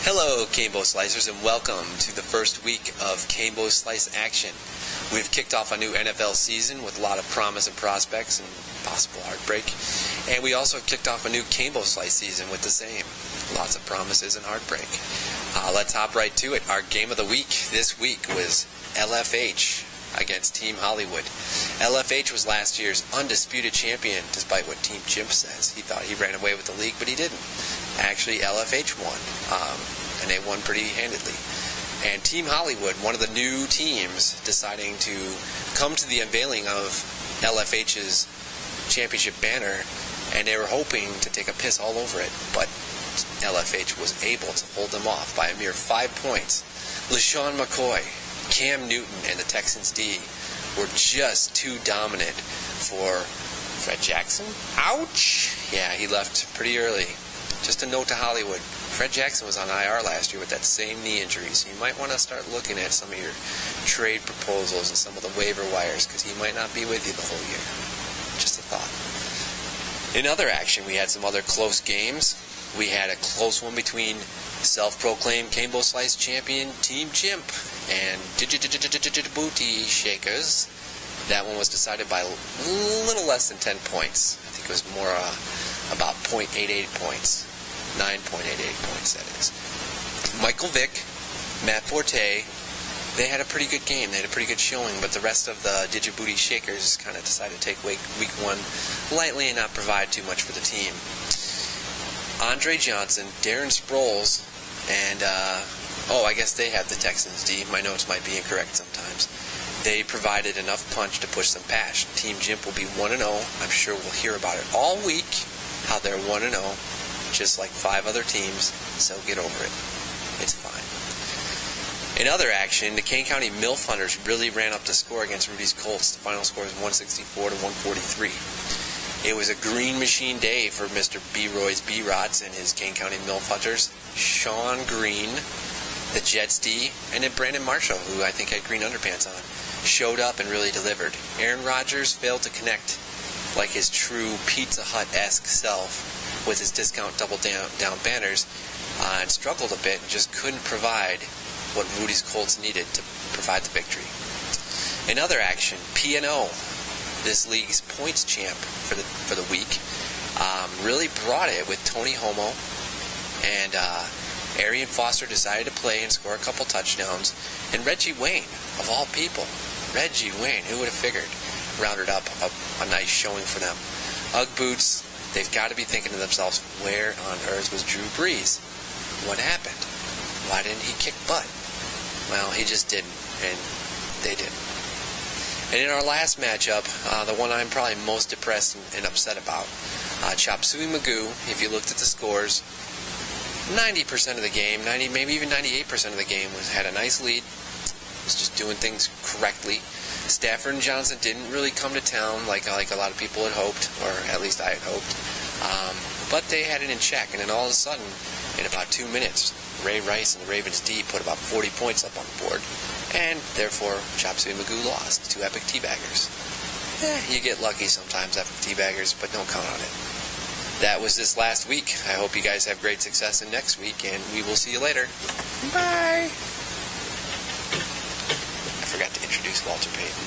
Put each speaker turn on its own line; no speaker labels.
Hello, Cambo Slicers, and welcome to the first week of Camboslice action. We've kicked off a new NFL season with a lot of promise and prospects and possible heartbreak. And we also kicked off a new Camboslice season with the same. Lots of promises and heartbreak. Let's hop right to it. Our game of the week this week was LFH against Team Hollywood. LFH was last year's undisputed champion, despite what Team Chimp says. He thought he ran away with the league, but he didn't. Actually, LFH won, and they won pretty handedly. And Team Hollywood, one of the new teams, deciding to come to the unveiling of LFH's championship banner, and they were hoping to take a piss all over it, but LFH was able to hold them off by a mere 5 points. LaShawn McCoy, Cam Newton, and the Texans D were just too dominant for Fred Jackson. Ouch! Yeah, he left pretty early. Just a note to Hollywood, Fred Jackson was on IR last year with that same knee injury, so you might want to start looking at some of your trade proposals and some of the waiver wires, because he might not be with you the whole year. Just a thought. In other action, we had some other close games. We had a close one between self-proclaimed Camboslice champion Team Chimp and Booty Shakers. That one was decided by a little less than 10 points. I think it was more about 0.88 points. 9.88 points, that is. Michael Vick, Matt Forte, they had a pretty good game. They had a pretty good showing, but the rest of the Booty Shakers kind of decided to take week one lightly and not provide too much for the team. Andre Johnson, Darren Sproles, and, I guess they have the Texans D. My notes might be incorrect sometimes. They provided enough punch to push them past. Team Jimp will be 1-0. I'm sure we'll hear about it all week, how they're 1-0, just like 5 other teams, so get over it. It's fine. In other action, the Kane County MILF Hunters really ran up the score against Rudy's Colts. The final score was 164-143. It was a green machine day for Mr. B-Roy's B-Rots and his Kane County MILF Hunters. Sean Green, the Jets D, and then Brandon Marshall, who I think had green underpants on, showed up and really delivered. Aaron Rodgers failed to connect like his true Pizza Hut-esque self with his discount double down banners, and struggled a bit and just couldn't provide what Rudy's Colts needed to provide the victory. In other action, P&O, this league's points champ for the week, really brought it with Tony Homo, and Arian Foster decided to play and score a couple touchdowns, and Reggie Wayne, of all people, Reggie Wayne, who would have figured, rounded up a nice showing for them. Ugg Boots, they've got to be thinking to themselves, where on earth was Drew Brees? What happened? Why didn't he kick butt? Well, he just didn't, and they didn't. And in our last matchup, the one I'm probably most depressed and upset about, Chop Suey Magoo, if you looked at the scores, 90% of the game, maybe even 98% of the game, had a nice lead, was just doing things correctly. Stafford and Johnson didn't really come to town like a lot of people had hoped, or at least I had hoped. But they had it in check, and then all of a sudden, in about 2 minutes, Ray Rice and the Ravens D put about 40 points up on the board, and therefore Chop Suey Magoo lost to Epic Teabaggers. You get lucky sometimes, Epic Teabaggers, but don't count on it. That was this last week. I hope you guys have great success in next week, and we will see you later. Bye! I forgot to introduce Walter Payton.